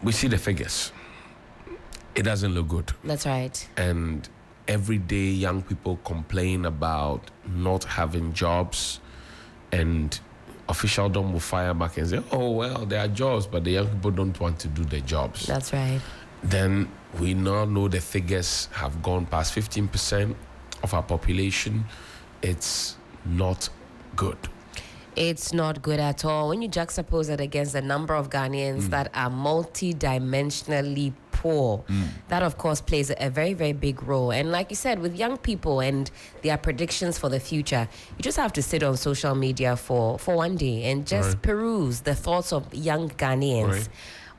we see the figures. It doesn't look good. That's right. And every day young people complain about not having jobs, and officialdom will fire back and say, oh, well, there are jobs, but the young people don't want to do the jobs. That's right. Then we now know the figures have gone past 15% of our population. It's not good. It's not good at all. When you juxtapose it against the number of Ghanaians that are multi-dimensionally poor, that of course plays a very, very big role. And like you said, with young people and their predictions for the future, you just have to sit on social media for one day and just peruse the thoughts of young Ghanaians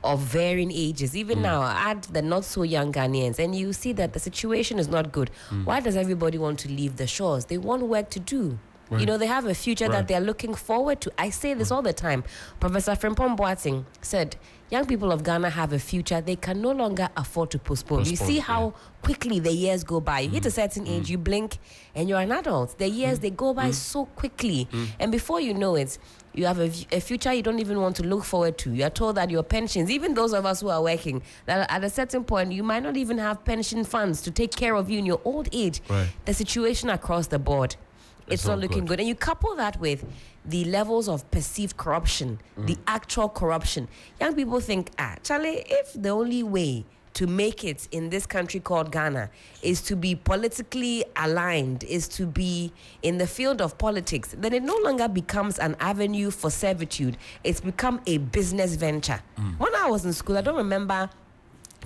of varying ages. Even now, add the not so young Ghanaians, and you see that the situation is not good. Why does everybody want to leave the shores? They want work to do. You know, they have a future that they're looking forward to. I say this all the time. Professor Frimpong Boateng said, young people of Ghana have a future they can no longer afford to postpone. You see how quickly the years go by. You hit a certain age, you blink, and you're an adult. The years, they go by so quickly. And before you know it, you have a future you don't even want to look forward to. You are told that your pensions, even those of us who are working, that at a certain point, you might not even have pension funds to take care of you in your old age. The situation across the board, it's not looking good. And you couple that with the levels of perceived corruption, the actual corruption. Young people think, Charlie, if the only way to make it in this country called Ghana is to be politically aligned, is to be in the field of politics, then it no longer becomes an avenue for servitude. It's become a business venture. When I was in school, I don't remember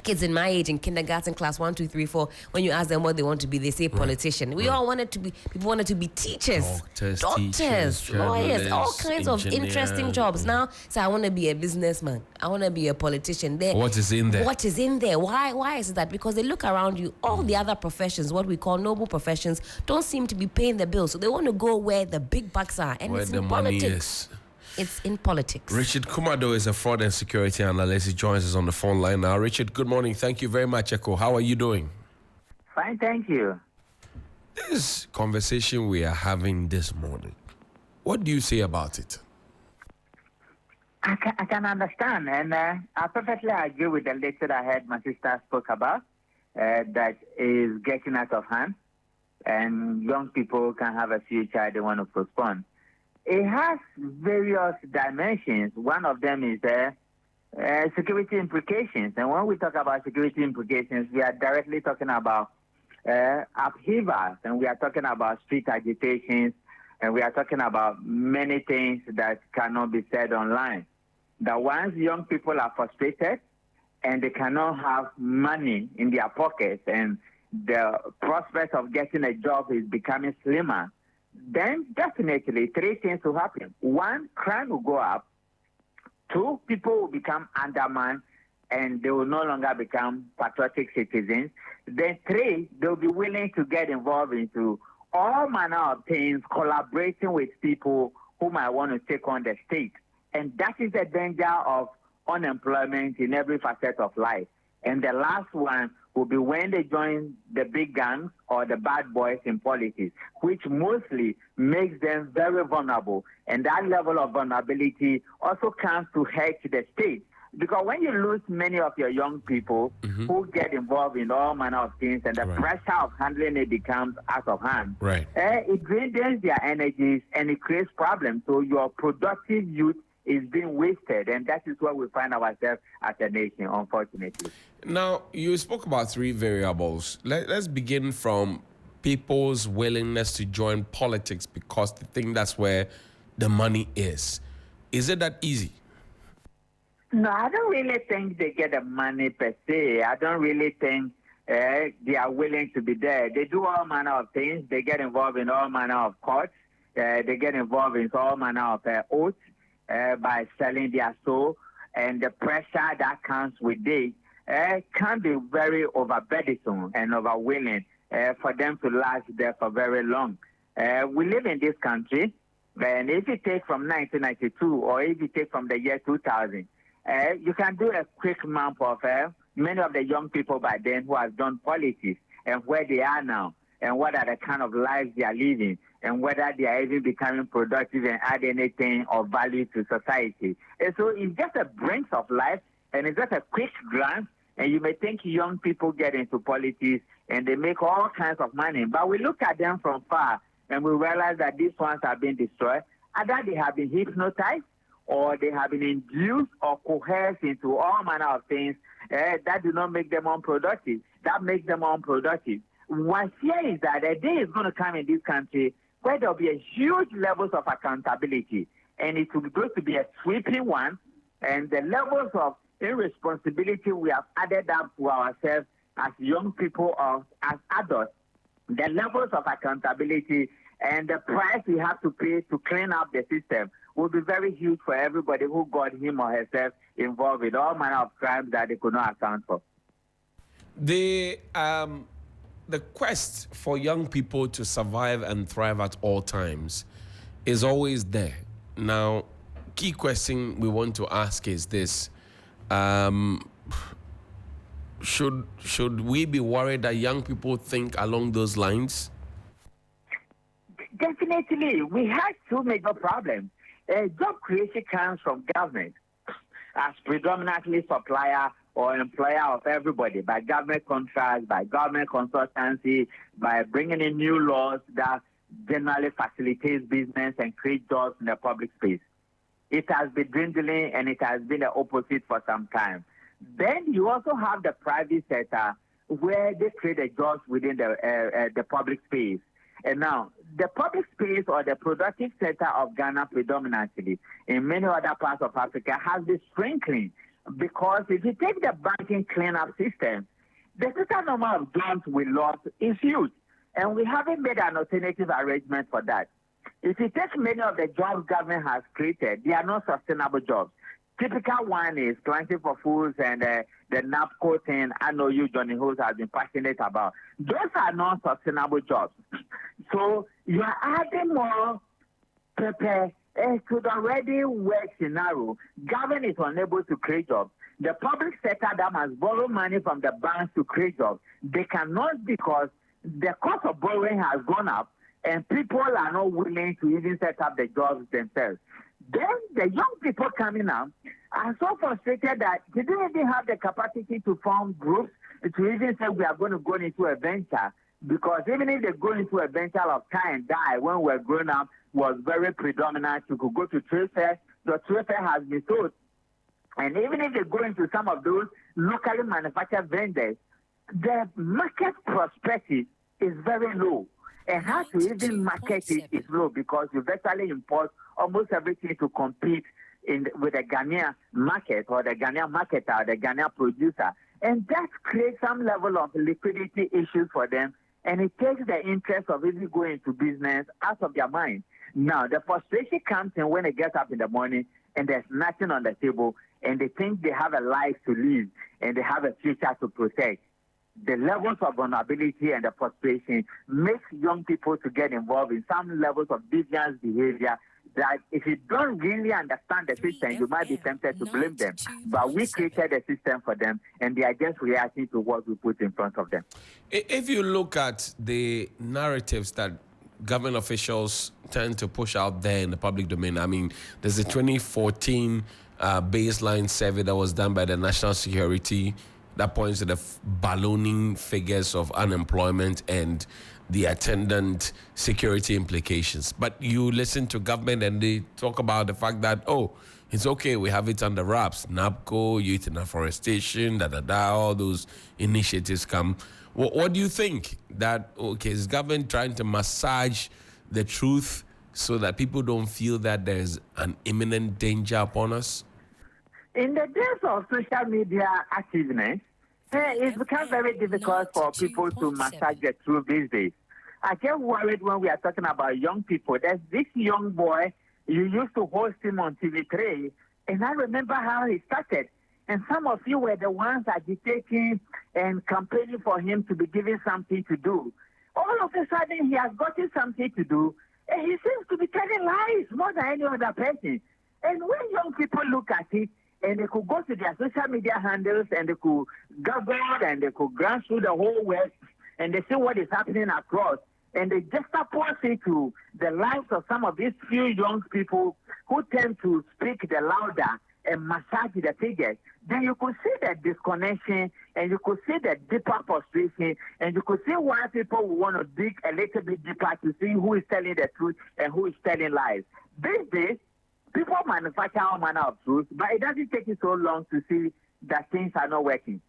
kids in my age in kindergarten, class 1, 2, 3, 4, when you ask them what they want to be, they say politician. We all wanted to be, people wanted to be teachers, doctors, lawyers, all kinds of interesting jobs. Now, so I want to be a businessman. I want to be a politician. What is in there? What is in there? Why is that? Because they look around you, all the other professions, what we call noble professions, don't seem to be paying the bills. So they want to go where the big bucks are. And where it's the in money politics. is. It's in politics. Richard Kumado is a fraud and security analyst. He joins us on the phone line now. Richard, good morning. Thank you very much, Echo. How are you doing? Fine, thank you. This conversation we are having this morning, what do you say about it? I can understand, and I perfectly agree with the lecture I heard my sister spoke about, that is getting out of hand, and young people can have a future they want to postpone. It has various dimensions. One of them is security implications. And when we talk about security implications, we are directly talking about upheavals, and we are talking about street agitations, and we are talking about many things that cannot be said online. That once young people are frustrated and they cannot have money in their pockets and the prospect of getting a job is becoming slimmer, then definitely three things will happen. One, crime will go up. Two, people will become undermined and they will no longer become patriotic citizens. Then three, they'll be willing to get involved into all manner of things, collaborating with people who might want to take on the state. And that is the danger of unemployment in every facet of life. And the last one will be when they join the big gangs or the bad boys in politics, which mostly makes them very vulnerable. And that level of vulnerability also comes to hurt the state. Because when you lose many of your young people who get involved in all manner of things and the pressure of handling it becomes out of hand, it drains their energies and it creates problems. So your productive youth is being wasted, and that is where we find ourselves as a nation, unfortunately. Now, you spoke about three variables. Let's begin from people's willingness to join politics because they think that's where the money is. Is it that easy? No, I don't really think they get the money per se. I don't really think they are willing to be there. They do all manner of things. They get involved in all manner of courts. They get involved in all manner of oaths. By selling their soul, and the pressure that comes with it can be very overburdensome and overwhelming for them to last there for very long. We live in this country, and if you take from 1992 or if you take from the year 2000, you can do a quick map of many of the young people by then who have done politics and where they are now and what are the kind of lives they are living, and whether they are even becoming productive and add anything of value to society. And so it's just a brink of life. and it's just a quick glance, and you may think young people get into politics and they make all kinds of money. But we look at them from far and we realize that these ones have been destroyed. Either they have been hypnotized or they have been induced or coerced into all manner of things that do not make them unproductive. That makes them unproductive. What fear is that a day is going to come in this country where there will be a huge levels of accountability, and it will going to be a sweeping one, and the levels of irresponsibility we have added up to ourselves as young people or as adults, the levels of accountability and the price we have to pay to clean up the system will be very huge for everybody who got him or herself involved with all manner of crimes that they could not account for. The quest for young people to survive and thrive at all times is always there. Now, key question we want to ask is this. Should we be worried that young people think along those lines? Definitely. We have two major problems. Job creation comes from government as predominantly supplier or employer of everybody, by government contracts, by government consultancy, by bringing in new laws that generally facilitates business and create jobs in the public space. It has been dwindling, and it has been the opposite for some time. Then you also have the private sector where they create the jobs within the public space. And now, the public space or the productive sector of Ghana predominantly, in many other parts of Africa, has been shrinking, because if you take the banking cleanup system, the total number of jobs we lost is huge, and we haven't made an alternative arrangement for that. If you take many of the jobs government has created, they are not sustainable jobs. Typical one is Planting for Foods and the NAPCO thing. I know you, Johnny Host, has been passionate about. Those are non-sustainable jobs. So you are adding more prepare to the already work scenario. Government is unable to create jobs. The public sector that must borrow money from the banks to create jobs, they cannot, because the cost of borrowing has gone up and people are not willing to even set up the jobs themselves. Then the young people coming up are so frustrated that they don't even have the capacity to form groups, to even say we are going to go into a venture, because even if they go into a venture of tie and die when we're growing up was very predominant. You could go to trade fair. The trade fair has been sold. And even if they go into some of those locally manufactured vendors, the market perspective is very low. And how to even market it is low, because you virtually import almost everything to compete with the Ghanaian market or the Ghanaian marketer or the Ghanaian producer. And that creates some level of liquidity issues for them, and it takes the interest of even going into business out of their mind. Now, the frustration comes in when they get up in the morning and there's nothing on the table, and they think they have a life to live and they have a future to protect. The levels of vulnerability and the frustration makes young people to get involved in some levels of deviant behavior that if you don't really understand the system, you might be tempted to blame them. But we created a system for them, and they are just reacting to what we put in front of them. If you look at the narratives that government officials tend to push out there in the public domain, I mean, there's a 2014 baseline survey that was done by the National Security that points to the ballooning figures of unemployment and the attendant security implications. But you listen to government and they talk about the fact that, oh, it's okay, we have it under wraps. NAPCO, Youth in Afforestation, all those initiatives come. What do you think? That, okay, is government trying to massage the truth so that people don't feel that there's an imminent danger upon us? In the days of social media activeness, it's become very difficult for people to massage the truth these days. I get worried when we are talking about young people. There's this young boy, you used to host him on TV3, and I remember how he started. And some of you were the ones agitating and campaigning for him to be given something to do. All of a sudden, he has gotten something to do, and he seems to be telling lies more than any other person. And when young people look at it, and they could go to their social media handles and they could Google and they could glance through the whole West and they see what is happening across, and they juxtapose it to the lives of some of these few young people who tend to speak the louder and massage the figures, then you could see the disconnection and you could see the deeper frustration and you could see why people want to dig a little bit deeper to see who is telling the truth and who is telling lies. These days, people manufacture all manner of truth, but it doesn't take you so long to see that things are not working.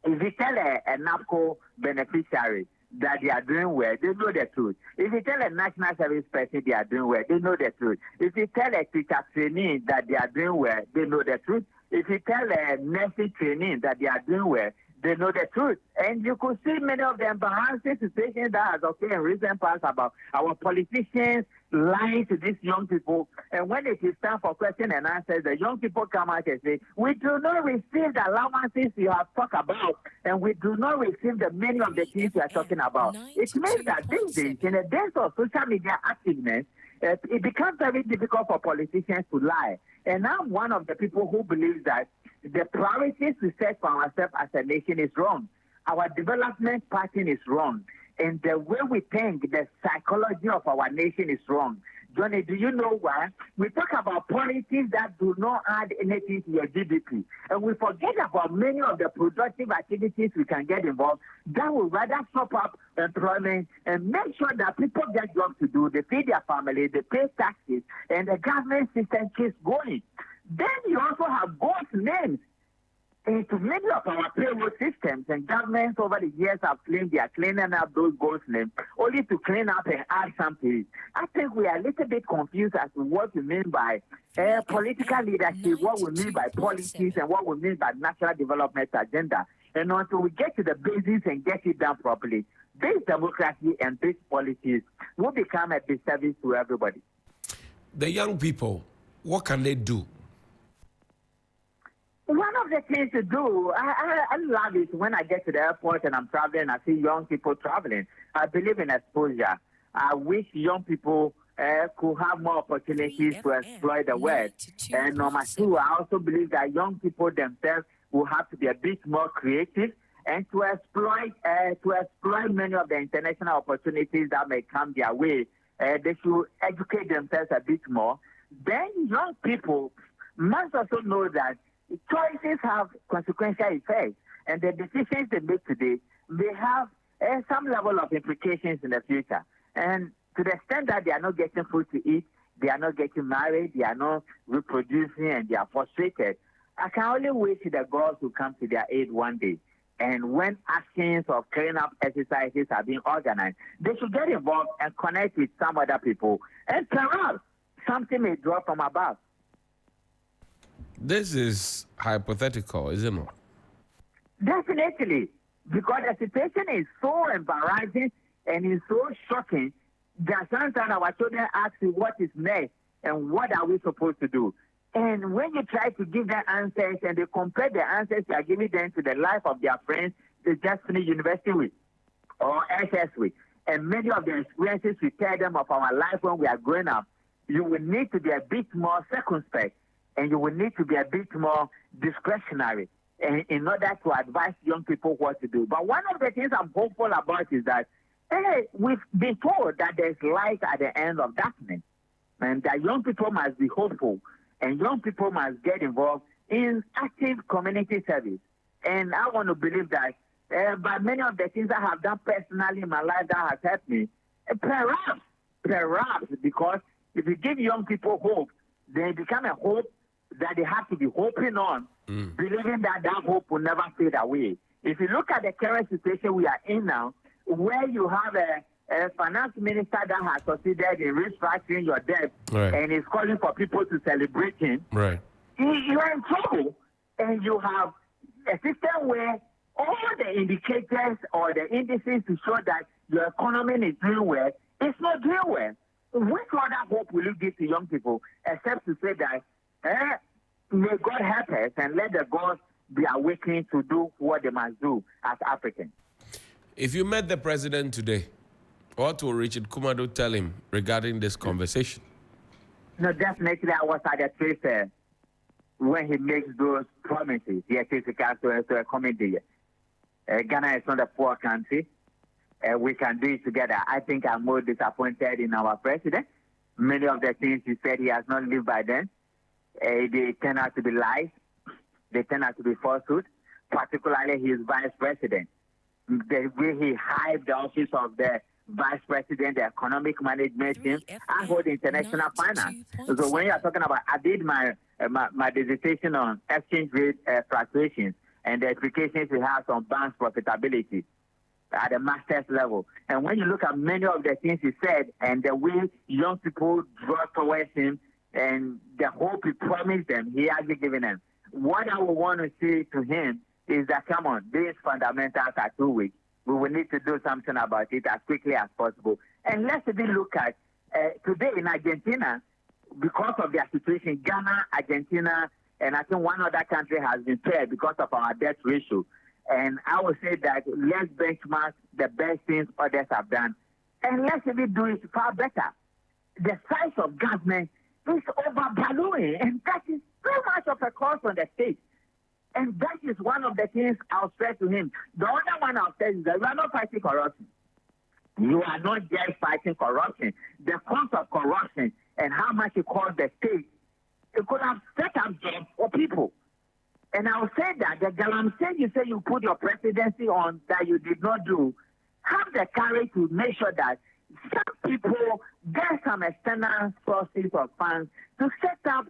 If you tell a NAPCO beneficiary that they are doing well, they know the truth. If you tell a national service person they are doing well, they know the truth. If you tell a teacher trainee that they are doing well, they know the truth. If you tell a nursing trainee that they are doing well, they know the truth. And you could see many of the embarrassing situations that has occurred in recent past about our politicians lying to these young people. And when it is time for question and answers, the young people come out and say, we do not receive the allowances you have talked about, and we do not receive the many of the things you are talking about. It means that these days, in the days of social media activeness, it becomes very difficult for politicians to lie. And I'm one of the people who believes that the priorities we set for ourselves as a nation is wrong. Our development pattern is wrong. And the way we think, the psychology of our nation is wrong. Johnny, do you know why? We talk about policies that do not add anything to your GDP. And we forget about many of the productive activities we can get involved that will rather stop up employment and make sure that people get jobs to do, they feed their family, they pay taxes, and the government system keeps going. Then you also have ghost names into many of our payroll systems, and governments over the years have claimed they are cleaning up those ghost names only to clean up and add something. I think we are a little bit confused as to what we mean by political leadership, what we mean by policies, and what we mean by national development agenda. And until we get to the basics and get it done properly, this democracy and these policies will become a disservice to everybody. The young people, what can they do? One of the things to do, I love it when I get to the airport and I'm traveling, I see young people traveling. I believe in exposure. I wish young people could have more opportunities to explore the world. And number two, I also believe that young people themselves will have to be a bit more creative and to exploit many of the international opportunities that may come their way. They should educate themselves a bit more. Then young people must also know that choices have consequential effects, and the decisions they make today, they have some level of implications in the future. And to the extent that they are not getting food to eat, they are not getting married, they are not reproducing, and they are frustrated, I can only wish the gods will come to their aid one day. And when actions of cleaning up exercises are being organized, they should get involved and connect with some other people. And perhaps something may drop from above. This is hypothetical, isn't it? Definitely. Because the situation is so embarrassing and it's so shocking that sometimes our children ask you what is next and what are we supposed to do. And when you try to give them answers and they compare the answers you are giving them to the life of their friends they just finished university with or SS with, and many of the experiences we tell them of our life when we are growing up, you will need to be a bit more circumspect and you will need to be a bit more discretionary in order to advise young people what to do. But one of the things I'm hopeful about is that we've been told that there's light at the end of darkness and that young people must be hopeful and young people must get involved in active community service. And I want to believe that by many of the things I have done personally in my life that has helped me, perhaps because if you give young people hope, they become a hope that they have to be hoping on, believing that that hope will never fade away. If you look at the current situation we are in now, where you have a finance minister that has succeeded in restructuring your debt and is calling for people to celebrate him, you are in trouble. And you have a system where all the indicators or the indices to show that your economy is doing well, it's not doing well. Which other hope will you give to young people except to say that may God help us and let the gods be awakened to do what they must do as Africans? If you met the president today, what will Richard Kumado tell him regarding this conversation? No, definitely I was at the trade fair when he makes those promises. Yes, it's a comedy. Ghana is not a poor country. We can do it together. I think I'm more disappointed in our president. Many of the things he said he has not lived by them. they turn out to be lies. They turn out to be falsehood, particularly his vice president. The way he hyped the office of the vice president, the economic management team, I hold international finance. So when you are talking about, I did my dissertation on exchange rate fluctuations and the implications it has on banks' profitability at the master's level. And when you look at many of the things he said and the way young people draw towards him and the hope he promised them, he hasn't given them. What I would want to say to him is that, come on, these fundamentals are too weak. We will need to do something about it as quickly as possible. And let's even look at today in Argentina, because of their situation, Ghana, Argentina, and I think one other country has been fair because of our debt ratio. And I would say that let's benchmark the best things others have done. And let's even do it far better. The size of government is over-ballooning, and that is very much of a cost on the state. And that is one of the things I'll stress to him. The other one I'll say is that we are not fighting corruption. You are not just fighting corruption. The cost of corruption and how much it costs the state, it could have set up jobs for people. And I'll say that the galamsey you say you put your presidency on that you did not do, have the courage to make sure that some people get some external sources of funds to set up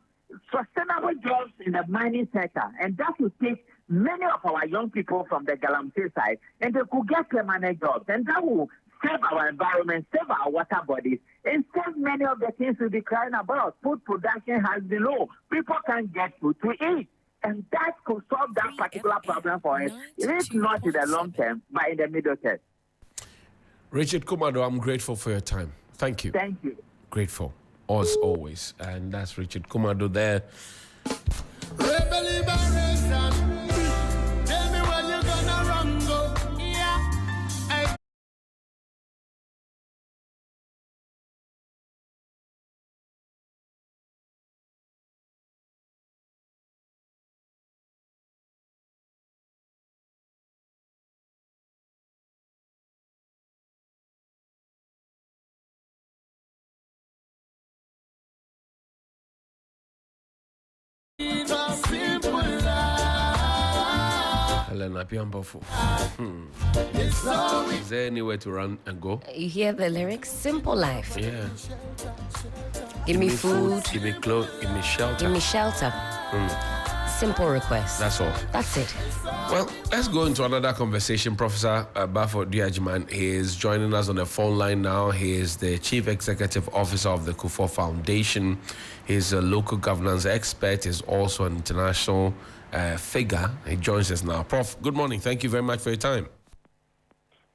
sustainable jobs in the mining sector. And that will take many of our young people from the galamsey side and they could get permanent jobs. And that will save our environment, save our water bodies, and save many of the things we'll be crying about. Food production has been low. People can't get food to eat. And that could solve that particular problem for us. It is not in the long term, but in the middle term. Richard Kumado, I'm grateful for your time. Thank you. Thank you. Grateful, as always. And that's Richard Kumado there. Tell me where you gonna run go. Yeah. Helena Piambofu. Is there anywhere to run and go? You hear the lyrics? Simple life. Yeah. Give me food. Give me clothes. Give me shelter. Give me shelter. Simple request. That's all. That's it. Well, let's go into another conversation. Professor Bafo Diajiman is joining us on the phone line now. He is the Chief Executive Officer of the Kufuor Foundation. He's a local governance expert. He's also an international figure. He joins us now. Prof, good morning. Thank you very much for your time.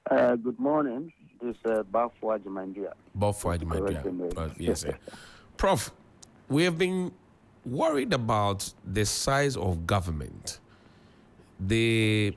Good morning. This is Bafo Diajiman. Bafo Diajiman. Yes, sir. Prof, we have been worried about the size of government. The